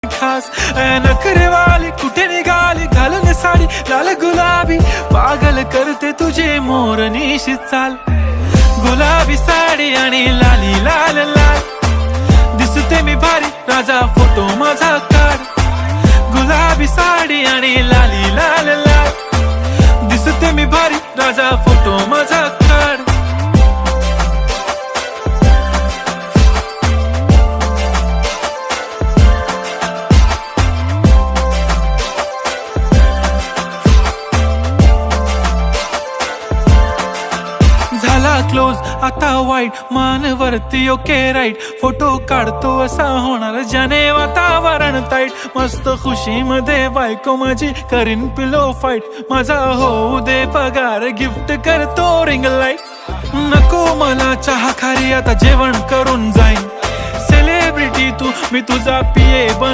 खास नखरेवाली कुठे निघाली घालून साडी लाल गुलाबी पागल करते तुझे मोरनीशी चाल गुलाबी साडी आणि लाली लाल लाल दिसते मी भारी राजा फोटो माझा काढ गुलाबी साडी आणि लाली लाल लाल दिसते मी भारी राजा फोटो माझा काढ झाला क्लोज आता वाईट मानवरती ओके राईट फोटो काढतो असा होणार ज्याने वातावरण ताईट मस्त खुशी मध्ये बायको माझी करीन पिलो फाईट माझा होऊ दे पगार गिफ्ट करतो रिंग लाईट नको मला चहा खारी आता जेवण करून जाईन सेलिब्रिटी तू मी तुझा पिये बन